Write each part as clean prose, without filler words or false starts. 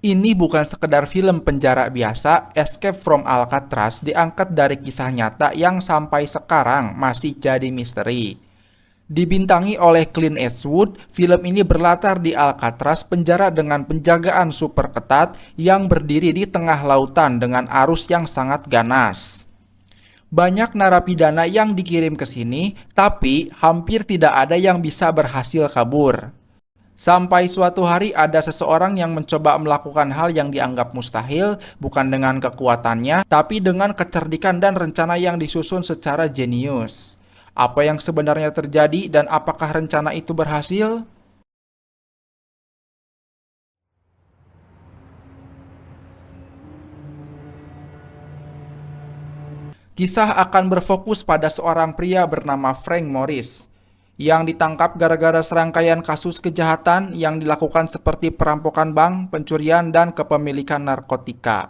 Ini bukan sekedar film penjara biasa, Escape from Alcatraz diangkat dari kisah nyata yang sampai sekarang masih jadi misteri. Dibintangi oleh Clint Eastwood, film ini berlatar di Alcatraz, penjara dengan penjagaan super ketat yang berdiri di tengah lautan dengan arus yang sangat ganas. Banyak narapidana yang dikirim ke sini, tapi hampir tidak ada yang bisa berhasil kabur. Sampai suatu hari ada seseorang yang mencoba melakukan hal yang dianggap mustahil, bukan dengan kekuatannya, tapi dengan kecerdikan dan rencana yang disusun secara jenius. Apa yang sebenarnya terjadi dan apakah rencana itu berhasil? Kisah akan berfokus pada seorang pria bernama Frank Morris yang ditangkap gara-gara serangkaian kasus kejahatan yang dilakukan seperti perampokan bank, pencurian, dan kepemilikan narkotika.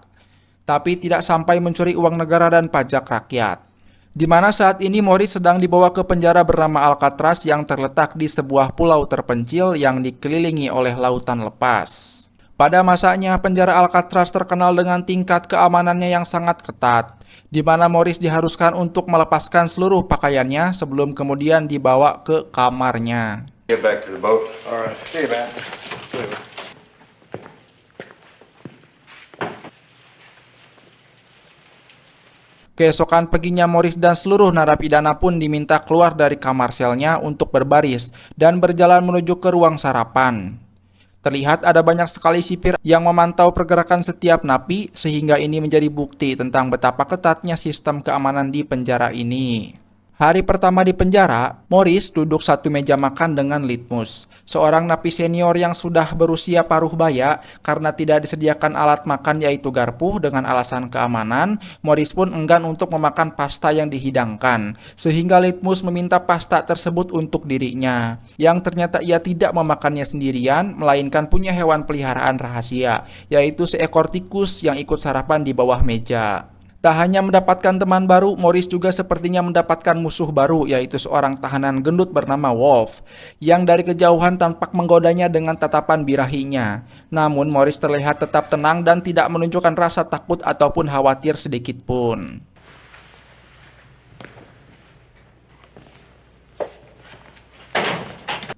Tapi tidak sampai mencuri uang negara dan pajak rakyat. Di mana saat ini Morris sedang dibawa ke penjara bernama Alcatraz yang terletak di sebuah pulau terpencil yang dikelilingi oleh lautan lepas. Pada masanya, penjara Alcatraz terkenal dengan tingkat keamanannya yang sangat ketat, di mana Morris diharuskan untuk melepaskan seluruh pakaiannya sebelum kemudian dibawa ke kamarnya. Get back to the boat. All right. See you, man. Keesokan paginya Morris dan seluruh narapidana pun diminta keluar dari kamar selnya untuk berbaris dan berjalan menuju ke ruang sarapan. Terlihat ada banyak sekali sipir yang memantau pergerakan setiap napi, sehingga ini menjadi bukti tentang betapa ketatnya sistem keamanan di penjara ini. Hari pertama di penjara, Morris duduk satu meja makan dengan Litmus, seorang napi senior yang sudah berusia paruh baya karena tidak disediakan alat makan yaitu garpu. Dengan alasan keamanan, Morris pun enggan untuk memakan pasta yang dihidangkan, sehingga Litmus meminta pasta tersebut untuk dirinya, yang ternyata ia tidak memakannya sendirian, melainkan punya hewan peliharaan rahasia, yaitu seekor tikus yang ikut sarapan di bawah meja. Tak hanya mendapatkan teman baru, Morris juga sepertinya mendapatkan musuh baru, yaitu seorang tahanan gendut bernama Wolf, yang dari kejauhan tampak menggodanya dengan tatapan birahinya. Namun Morris terlihat tetap tenang dan tidak menunjukkan rasa takut ataupun khawatir sedikit pun.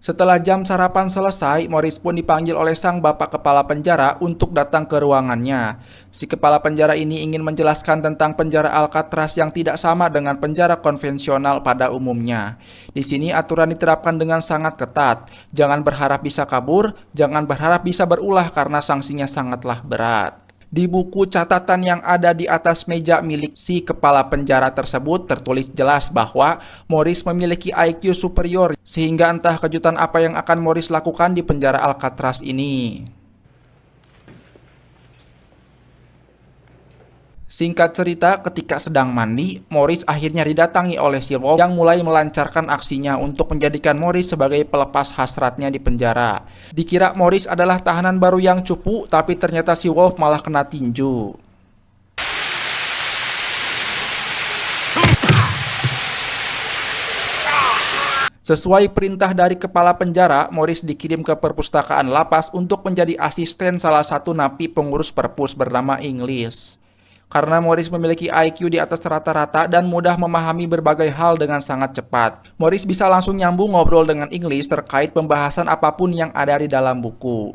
Setelah jam sarapan selesai, Morris pun dipanggil oleh sang bapak kepala penjara untuk datang ke ruangannya. Si kepala penjara ini ingin menjelaskan tentang penjara Alcatraz yang tidak sama dengan penjara konvensional pada umumnya. Di sini aturan diterapkan dengan sangat ketat. Jangan berharap bisa kabur, jangan berharap bisa berulah karena sanksinya sangatlah berat. Di buku catatan yang ada di atas meja milik si kepala penjara tersebut tertulis jelas bahwa Morris memiliki IQ superior, sehingga entah kejutan apa yang akan Morris lakukan di penjara Alcatraz ini. Singkat cerita, ketika sedang mandi, Morris akhirnya didatangi oleh si Wolf yang mulai melancarkan aksinya untuk menjadikan Morris sebagai pelepas hasratnya di penjara. Dikira Morris adalah tahanan baru yang cupu, tapi ternyata si Wolf malah kena tinju. Sesuai perintah dari kepala penjara, Morris dikirim ke perpustakaan lapas untuk menjadi asisten salah satu napi pengurus perpus bernama English. Karena Morris memiliki IQ di atas rata-rata dan mudah memahami berbagai hal dengan sangat cepat, Morris bisa langsung nyambung ngobrol dengan English terkait pembahasan apapun yang ada di dalam buku.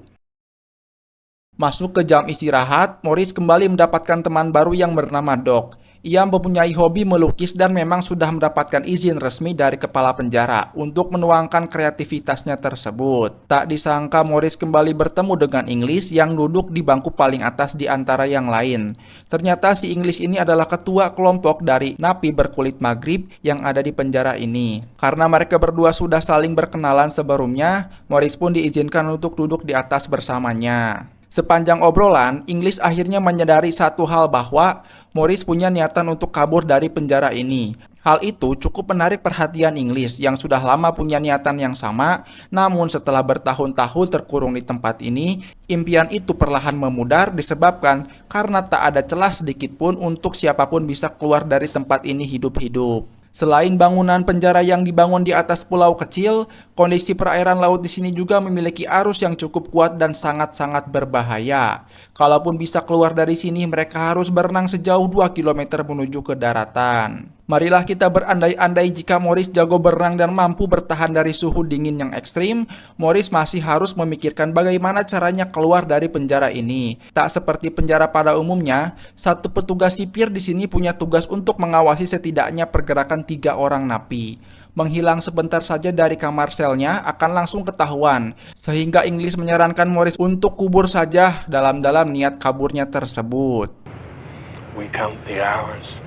Masuk ke jam istirahat, Morris kembali mendapatkan teman baru yang bernama Doc. Ia mempunyai hobi melukis dan memang sudah mendapatkan izin resmi dari kepala penjara untuk menuangkan kreativitasnya tersebut. Tak disangka Morris kembali bertemu dengan English yang duduk di bangku paling atas di antara yang lain. Ternyata si English ini adalah ketua kelompok dari napi berkulit Maghrib yang ada di penjara ini. Karena mereka berdua sudah saling berkenalan sebelumnya, Morris pun diizinkan untuk duduk di atas bersamanya. Sepanjang obrolan, English akhirnya menyadari satu hal bahwa Morris punya niatan untuk kabur dari penjara ini. Hal itu cukup menarik perhatian English yang sudah lama punya niatan yang sama, namun setelah bertahun-tahun terkurung di tempat ini, impian itu perlahan memudar disebabkan karena tak ada celah sedikit pun untuk siapapun bisa keluar dari tempat ini hidup-hidup. Selain bangunan penjara yang dibangun di atas pulau kecil, kondisi perairan laut di sini juga memiliki arus yang cukup kuat dan sangat-sangat berbahaya. Kalaupun bisa keluar dari sini, mereka harus berenang sejauh 2 km menuju ke daratan. Marilah kita berandai-andai jika Morris jago berenang dan mampu bertahan dari suhu dingin yang ekstrim, Morris masih harus memikirkan bagaimana caranya keluar dari penjara ini. Tak seperti penjara pada umumnya, satu petugas sipir di sini punya tugas untuk mengawasi setidaknya pergerakan 3 orang napi. Menghilang sebentar saja dari kamar selnya akan langsung ketahuan, sehingga Inggris menyarankan Morris untuk kubur saja dalam-dalam niat kaburnya tersebut. We count the hours.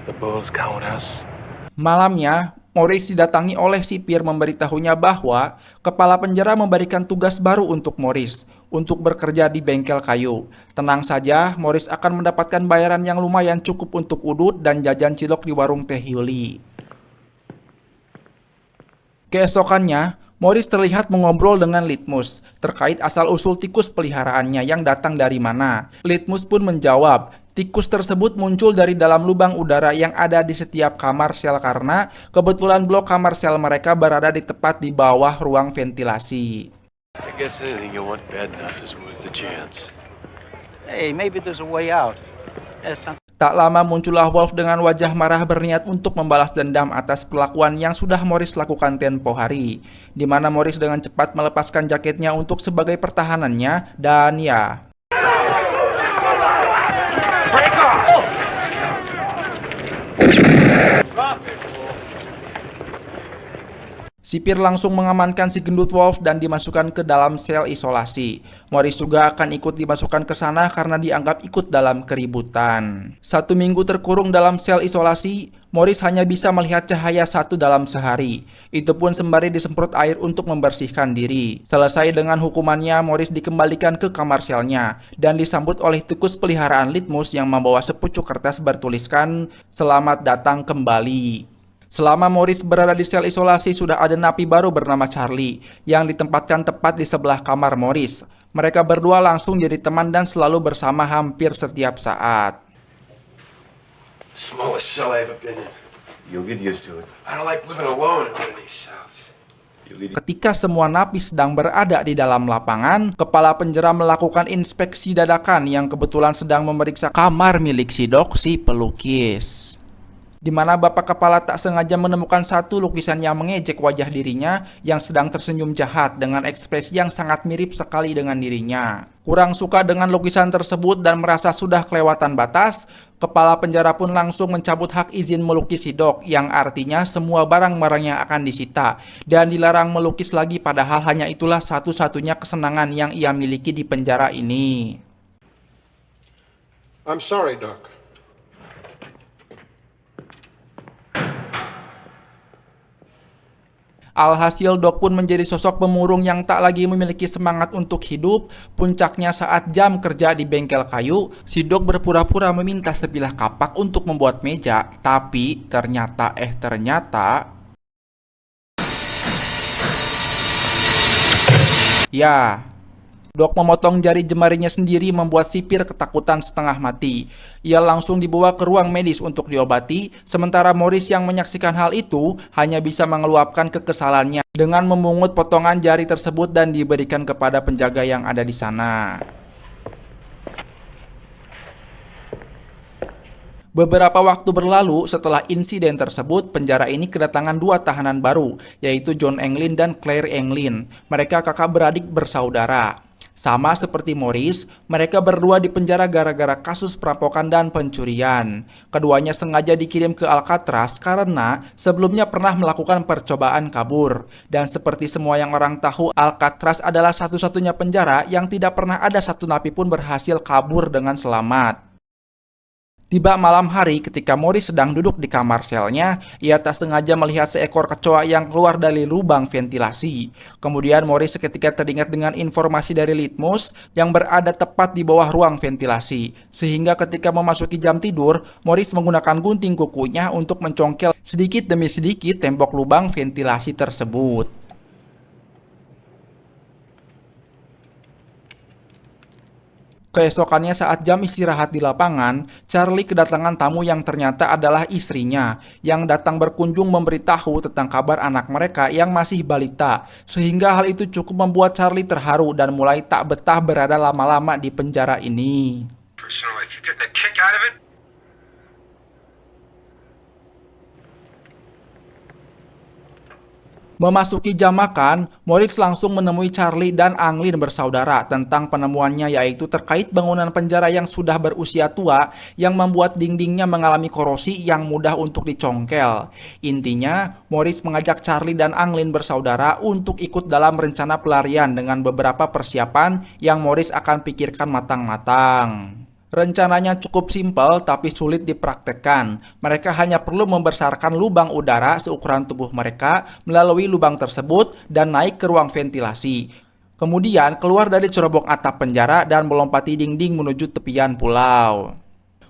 The bulls count us. Malamnya, Morris didatangi oleh sipir memberitahunya bahwa kepala penjara memberikan tugas baru untuk Morris untuk bekerja di bengkel kayu. Tenang saja, Morris akan mendapatkan bayaran yang lumayan cukup untuk udut dan jajan cilok di warung teh Yuli. Keesokannya, Morris terlihat mengobrol dengan Litmus terkait asal-usul tikus peliharaannya yang datang dari mana. Litmus pun menjawab, tikus tersebut muncul dari dalam lubang udara yang ada di setiap kamar sel karena kebetulan blok kamar sel mereka berada di tepat di bawah ruang ventilasi. I guess anything you want bad enough is worth a chance. Hey, maybe there's a way out. That's not... Tak lama muncullah Wolf dengan wajah marah berniat untuk membalas dendam atas perlakuan yang sudah Morris lakukan tempo hari, di mana Morris dengan cepat melepaskan jaketnya untuk sebagai pertahanannya dan ya. Sipir langsung mengamankan si gendut Wolf dan dimasukkan ke dalam sel isolasi. Morris juga akan ikut dimasukkan ke sana karena dianggap ikut dalam keributan. 1 minggu terkurung dalam sel isolasi, Morris hanya bisa melihat cahaya 1 dalam sehari. Itu pun sembari disemprot air untuk membersihkan diri. Selesai dengan hukumannya, Morris dikembalikan ke kamar selnya dan disambut oleh tikus peliharaan Litmus yang membawa sepucuk kertas bertuliskan "Selamat datang kembali". Selama Morris berada di sel isolasi, sudah ada napi baru bernama Charlie yang ditempatkan tepat di sebelah kamar Morris. Mereka berdua langsung jadi teman dan selalu bersama hampir setiap saat. Smallest cell I ever been in. You'll get used to it. I don't like living alone in one of these cells. Ketika semua napi sedang berada di dalam lapangan, kepala penjara melakukan inspeksi dadakan yang kebetulan sedang memeriksa kamar milik si Doc, si pelukis. Di mana bapak kepala tak sengaja menemukan satu lukisan yang mengejek wajah dirinya yang sedang tersenyum jahat dengan ekspresi yang sangat mirip sekali dengan dirinya. Kurang suka dengan lukisan tersebut dan merasa sudah kelewatan batas, kepala penjara pun langsung mencabut hak izin melukis si Doc, yang artinya semua barang-barangnya akan disita dan dilarang melukis lagi, padahal hanya itulah satu-satunya kesenangan yang ia miliki di penjara ini. I'm sorry, Doc. Alhasil Doc pun menjadi sosok pemurung yang tak lagi memiliki semangat untuk hidup. Puncaknya saat jam kerja di bengkel kayu, si Doc berpura-pura meminta sebilah kapak untuk membuat meja, tapi ternyata ya, Doc memotong jari jemarinya sendiri membuat sipir ketakutan setengah mati. Ia langsung dibawa ke ruang medis untuk diobati, sementara Morris yang menyaksikan hal itu hanya bisa mengeluapkan kekesalannya dengan memungut potongan jari tersebut dan diberikan kepada penjaga yang ada di sana. Beberapa waktu berlalu setelah insiden tersebut, penjara ini kedatangan 2 tahanan baru, yaitu John Englin dan Claire Englin. Mereka kakak beradik bersaudara. Sama seperti Morris, mereka berdua dipenjara gara-gara kasus perampokan dan pencurian. Keduanya sengaja dikirim ke Alcatraz karena sebelumnya pernah melakukan percobaan kabur. Dan seperti semua yang orang tahu, Alcatraz adalah satu-satunya penjara yang tidak pernah ada satu napi pun berhasil kabur dengan selamat. Tiba malam hari ketika Morris sedang duduk di kamar selnya, ia tak sengaja melihat seekor kecoa yang keluar dari lubang ventilasi. Kemudian Morris seketika teringat dengan informasi dari Litmus yang berada tepat di bawah ruang ventilasi. Sehingga ketika memasuki jam tidur, Morris menggunakan gunting kukunya untuk mencongkel sedikit demi sedikit tembok lubang ventilasi tersebut. Keesokannya saat jam istirahat di lapangan, Charlie kedatangan tamu yang ternyata adalah istrinya, yang datang berkunjung memberitahu tentang kabar anak mereka yang masih balita, sehingga hal itu cukup membuat Charlie terharu dan mulai tak betah berada lama-lama di penjara ini. Personal life, you get the kick out of it? Memasuki jam makan, Moritz langsung menemui Charlie dan Anglin bersaudara tentang penemuannya, yaitu terkait bangunan penjara yang sudah berusia tua yang membuat dindingnya mengalami korosi yang mudah untuk dicongkel. Intinya, Moritz mengajak Charlie dan Anglin bersaudara untuk ikut dalam rencana pelarian dengan beberapa persiapan yang Moritz akan pikirkan matang-matang. Rencananya cukup simpel tapi sulit dipraktekkan. Mereka hanya perlu membesarkan lubang udara seukuran tubuh mereka melalui lubang tersebut dan naik ke ruang ventilasi. Kemudian keluar dari cerobong atap penjara dan melompati dinding menuju tepian pulau.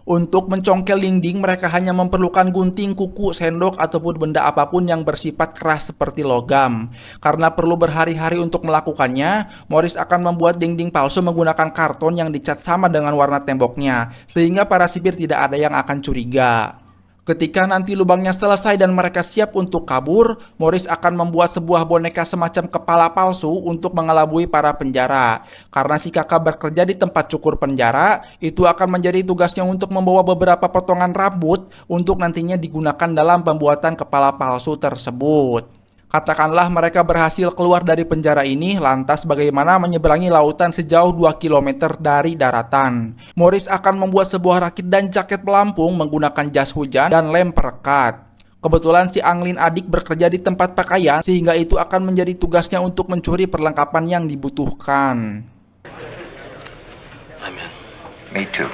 Untuk mencongkel dinding, mereka hanya memerlukan gunting, kuku, sendok, ataupun benda apapun yang bersifat keras seperti logam. Karena perlu berhari-hari untuk melakukannya, Moritz akan membuat dinding palsu menggunakan karton yang dicat sama dengan warna temboknya, sehingga para sipir tidak ada yang akan curiga. Ketika nanti lubangnya selesai dan mereka siap untuk kabur, Moritz akan membuat sebuah boneka semacam kepala palsu untuk mengelabui para penjara. Karena si kakak bekerja di tempat cukur penjara, itu akan menjadi tugasnya untuk membawa beberapa potongan rambut untuk nantinya digunakan dalam pembuatan kepala palsu tersebut. Katakanlah mereka berhasil keluar dari penjara ini, lantas bagaimana menyeberangi lautan sejauh 2 km dari daratan. Moritz akan membuat sebuah rakit dan jaket pelampung menggunakan jas hujan dan lem perekat. Kebetulan si Anglin adik bekerja di tempat pakaian, sehingga itu akan menjadi tugasnya untuk mencuri perlengkapan yang dibutuhkan. I'm in. Me too.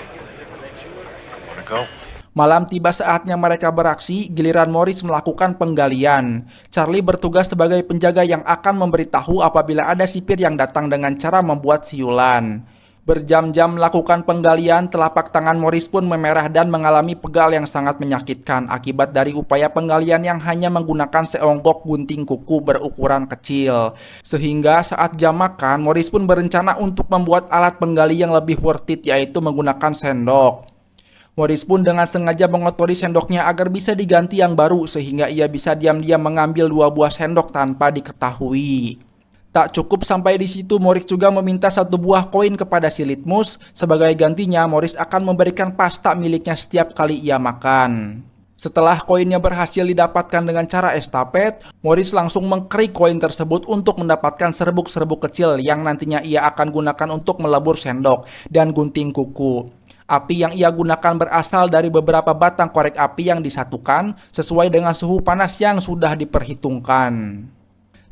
Wanna go? Malam tiba saatnya mereka beraksi, giliran Moritz melakukan penggalian. Charlie bertugas sebagai penjaga yang akan memberitahu apabila ada sipir yang datang dengan cara membuat siulan. Berjam-jam melakukan penggalian, telapak tangan Moritz pun memerah dan mengalami pegal yang sangat menyakitkan akibat dari upaya penggalian yang hanya menggunakan seonggok gunting kuku berukuran kecil. Sehingga saat jam makan, Moritz pun berencana untuk membuat alat penggali yang lebih worth it, yaitu menggunakan sendok. Moritz pun dengan sengaja mengotori sendoknya agar bisa diganti yang baru, sehingga ia bisa diam-diam mengambil 2 buah sendok tanpa diketahui. Tak cukup sampai di situ, Moritz juga meminta 1 buah koin kepada si Litmus. Sebagai gantinya, Moritz akan memberikan pasta miliknya setiap kali ia makan. Setelah koinnya berhasil didapatkan dengan cara estafet, Moritz langsung mengkerik koin tersebut untuk mendapatkan serbuk-serbuk kecil yang nantinya ia akan gunakan untuk melebur sendok dan gunting kuku. Api yang ia gunakan berasal dari beberapa batang korek api yang disatukan sesuai dengan suhu panas yang sudah diperhitungkan.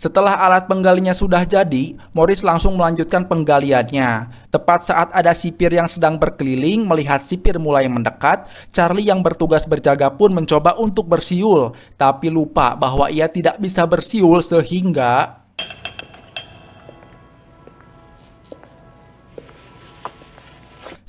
Setelah alat penggalinya sudah jadi, Moritz langsung melanjutkan penggaliannya. Tepat saat ada sipir yang sedang berkeliling, melihat sipir mulai mendekat, Charlie yang bertugas berjaga pun mencoba untuk bersiul, tapi lupa bahwa ia tidak bisa bersiul sehingga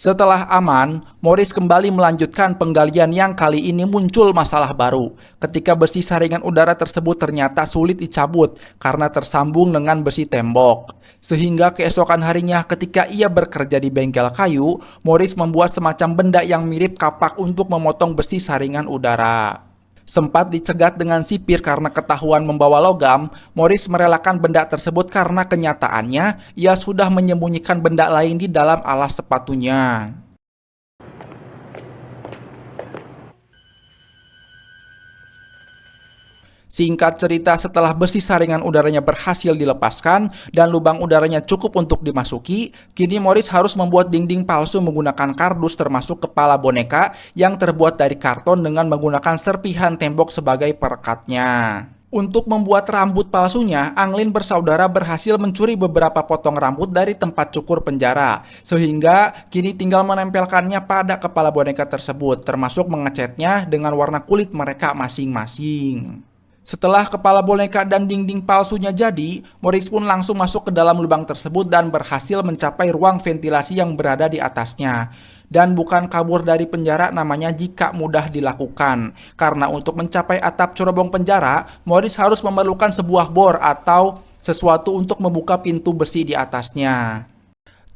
setelah aman, Moritz kembali melanjutkan penggalian yang kali ini muncul masalah baru. Ketika besi saringan udara tersebut ternyata sulit dicabut karena tersambung dengan besi tembok. Sehingga keesokan harinya ketika ia bekerja di bengkel kayu, Moritz membuat semacam benda yang mirip kapak untuk memotong besi saringan udara. Sempat dicegat dengan sipir karena ketahuan membawa logam, Moritz merelakan benda tersebut karena kenyataannya ia sudah menyembunyikan benda lain di dalam alas sepatunya. Singkat cerita, setelah besi saringan udaranya berhasil dilepaskan dan lubang udaranya cukup untuk dimasuki, kini Moritz harus membuat dinding palsu menggunakan kardus termasuk kepala boneka yang terbuat dari karton dengan menggunakan serpihan tembok sebagai perekatnya. Untuk membuat rambut palsunya, Anglin bersaudara berhasil mencuri beberapa potong rambut dari tempat cukur penjara, sehingga kini tinggal menempelkannya pada kepala boneka tersebut, termasuk mengecatnya dengan warna kulit mereka masing-masing. Setelah kepala boneka dan dinding palsunya jadi, Moritz pun langsung masuk ke dalam lubang tersebut dan berhasil mencapai ruang ventilasi yang berada di atasnya. Dan bukan kabur dari penjara namanya jika mudah dilakukan, karena untuk mencapai atap cerobong penjara, Moritz harus memerlukan sebuah bor atau sesuatu untuk membuka pintu besi di atasnya.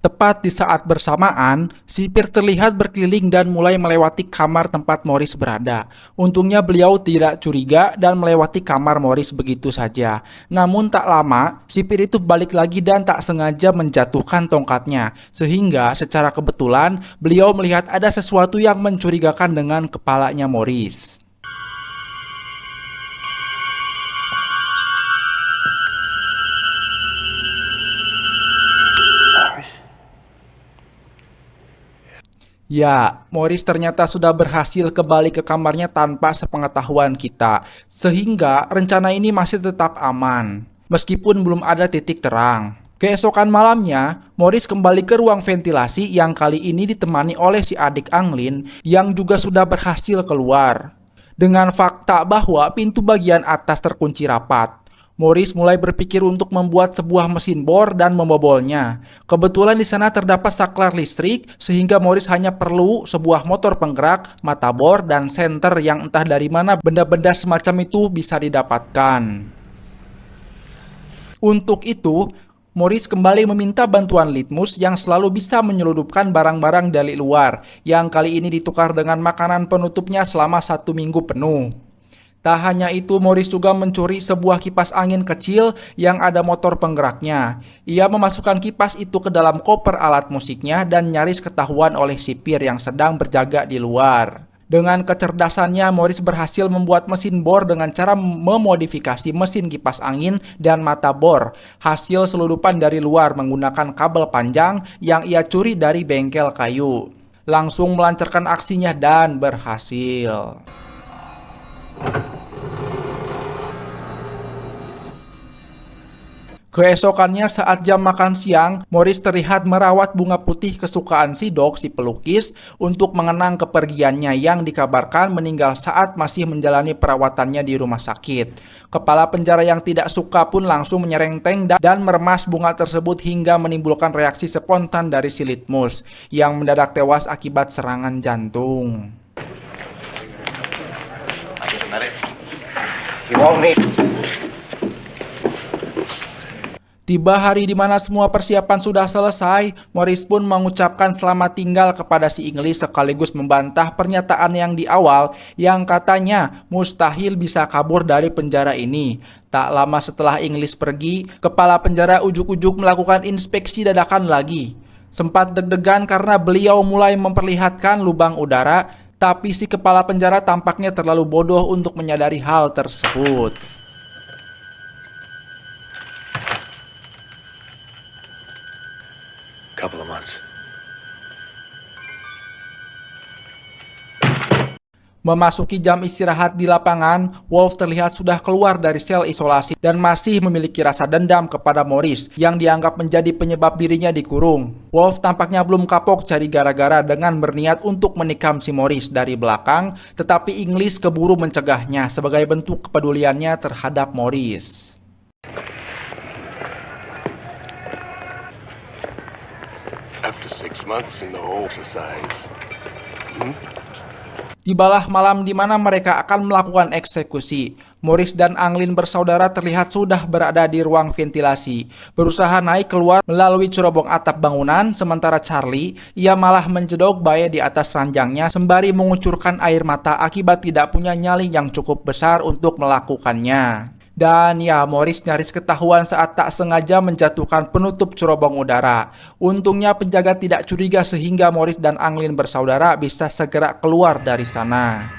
Tepat di saat bersamaan, sipir terlihat berkeliling dan mulai melewati kamar tempat Morris berada. Untungnya beliau tidak curiga dan melewati kamar Morris begitu saja. Namun tak lama, sipir itu balik lagi dan tak sengaja menjatuhkan tongkatnya. Sehingga secara kebetulan, beliau melihat ada sesuatu yang mencurigakan dengan kepalanya Morris. Ya, Morris ternyata sudah berhasil kembali ke kamarnya tanpa sepengetahuan kita, sehingga rencana ini masih tetap aman, meskipun belum ada titik terang. Keesokan malamnya, Morris kembali ke ruang ventilasi yang kali ini ditemani oleh si adik Anglin yang juga sudah berhasil keluar. Dengan fakta bahwa pintu bagian atas terkunci rapat, Morris mulai berpikir untuk membuat sebuah mesin bor dan membobolnya. Kebetulan di sana terdapat saklar listrik sehingga Morris hanya perlu sebuah motor penggerak, mata bor, dan senter yang entah dari mana benda-benda semacam itu bisa didapatkan. Untuk itu, Morris kembali meminta bantuan Litmus yang selalu bisa menyeludupkan barang-barang dari luar, yang kali ini ditukar dengan makanan penutupnya selama 1 minggu penuh. Tak hanya itu, Morris juga mencuri sebuah kipas angin kecil yang ada motor penggeraknya. Ia memasukkan kipas itu ke dalam koper alat musiknya dan nyaris ketahuan oleh sipir yang sedang berjaga di luar. Dengan kecerdasannya, Morris berhasil membuat mesin bor dengan cara memodifikasi mesin kipas angin dan mata bor. Hasil seludupan dari luar menggunakan kabel panjang yang ia curi dari bengkel kayu. Langsung melancarkan aksinya dan berhasil. Keesokannya saat jam makan siang, Morris terlihat merawat bunga putih kesukaan si Doc, si pelukis, untuk mengenang kepergiannya yang dikabarkan meninggal saat masih menjalani perawatannya di rumah sakit. Kepala penjara yang tidak suka pun langsung menyerenteng dan meremas bunga tersebut hingga menimbulkan reaksi spontan dari si Litmus, yang mendadak tewas akibat serangan jantung. Tiba hari di mana semua persiapan sudah selesai, Morris pun mengucapkan selamat tinggal kepada si Inggris sekaligus membantah pernyataan yang di awal yang katanya mustahil bisa kabur dari penjara ini. Tak lama setelah Inggris pergi, kepala penjara ujuk-ujuk melakukan inspeksi dadakan lagi. Sempat deg-degan karena beliau mulai memperlihatkan lubang udara, tapi si kepala penjara tampaknya terlalu bodoh untuk menyadari hal tersebut. Couple of months. Memasuki jam istirahat di lapangan, Wolf terlihat sudah keluar dari sel isolasi dan masih memiliki rasa dendam kepada Morris yang dianggap menjadi penyebab dirinya dikurung. Wolf tampaknya belum kapok cari gara-gara dengan berniat untuk menikam si Morris dari belakang, tetapi Inggris keburu mencegahnya sebagai bentuk kepeduliannya terhadap Morris. After 6 months in the whole exercise. Tibalah malam di mana mereka akan melakukan eksekusi. Morris dan Anglin bersaudara terlihat sudah berada di ruang ventilasi, berusaha naik keluar melalui cerobong atap bangunan, sementara Charlie, ia malah menjedok bayi di atas ranjangnya sembari mengucurkan air mata akibat tidak punya nyali yang cukup besar untuk melakukannya. Dan ya, Morris nyaris ketahuan saat tak sengaja menjatuhkan penutup cerobong udara. Untungnya penjaga tidak curiga sehingga Morris dan Anglin bersaudara bisa segera keluar dari sana.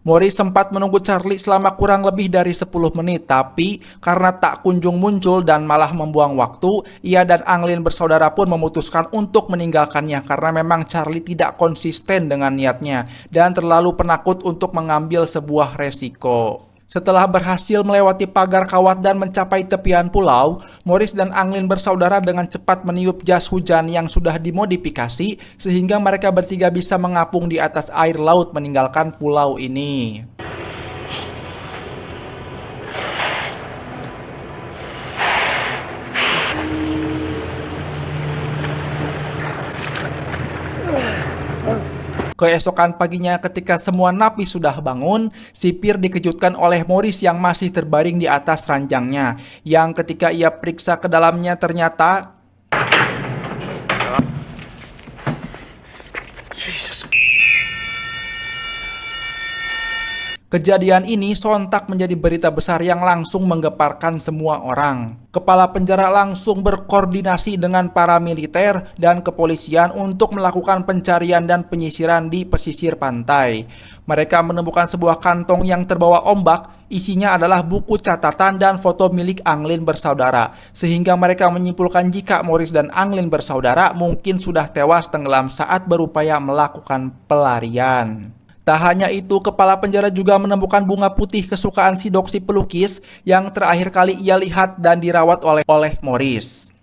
Morris sempat menunggu Charlie selama kurang lebih dari 10 menit, tapi karena tak kunjung muncul dan malah membuang waktu, ia dan Anglin bersaudara pun memutuskan untuk meninggalkannya karena memang Charlie tidak konsisten dengan niatnya dan terlalu penakut untuk mengambil sebuah resiko. Setelah berhasil melewati pagar kawat dan mencapai tepian pulau, Morris dan Anglin bersaudara dengan cepat meniup jas hujan yang sudah dimodifikasi sehingga mereka bertiga bisa mengapung di atas air laut meninggalkan pulau ini. Keesokan paginya ketika semua napi sudah bangun, sipir dikejutkan oleh Morris yang masih terbaring di atas ranjangnya, yang ketika ia periksa ke dalamnya ternyata kejadian ini sontak menjadi berita besar yang langsung menggeparkan semua orang. Kepala penjara langsung berkoordinasi dengan para militer dan kepolisian untuk melakukan pencarian dan penyisiran di pesisir pantai. Mereka menemukan sebuah kantong yang terbawa ombak, isinya adalah buku catatan dan foto milik Anglin bersaudara, sehingga mereka menyimpulkan jika Morris dan Anglin bersaudara mungkin sudah tewas tenggelam saat berupaya melakukan pelarian. Tak hanya itu, kepala penjara juga menemukan bunga putih kesukaan si Doc si pelukis yang terakhir kali ia lihat dan dirawat oleh Morris.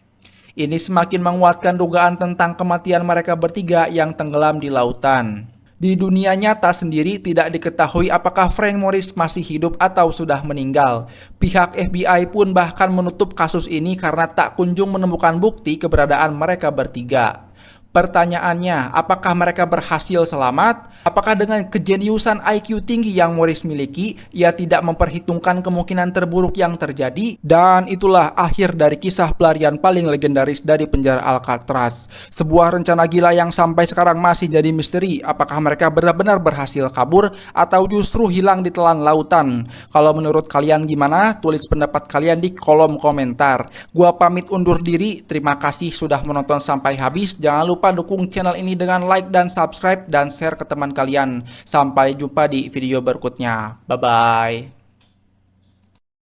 Ini semakin menguatkan dugaan tentang kematian mereka bertiga yang tenggelam di lautan. Di dunia nyata sendiri tidak diketahui apakah Frank Morris masih hidup atau sudah meninggal. Pihak FBI pun bahkan menutup kasus ini karena tak kunjung menemukan bukti keberadaan mereka bertiga. Pertanyaannya, apakah mereka berhasil selamat? Apakah dengan kejeniusan IQ tinggi yang Morris miliki, ia tidak memperhitungkan kemungkinan terburuk yang terjadi? Dan itulah akhir dari kisah pelarian paling legendaris dari penjara Alcatraz. Sebuah rencana gila yang sampai sekarang masih jadi misteri. Apakah mereka benar-benar berhasil kabur atau justru hilang di telan lautan? Kalau menurut kalian gimana? Tulis pendapat kalian di kolom komentar. Gua pamit undur diri. Terima kasih sudah menonton sampai habis. Jangan lupa dukung channel ini dengan like dan subscribe dan share ke teman kalian. Sampai jumpa di video berikutnya. Bye-bye.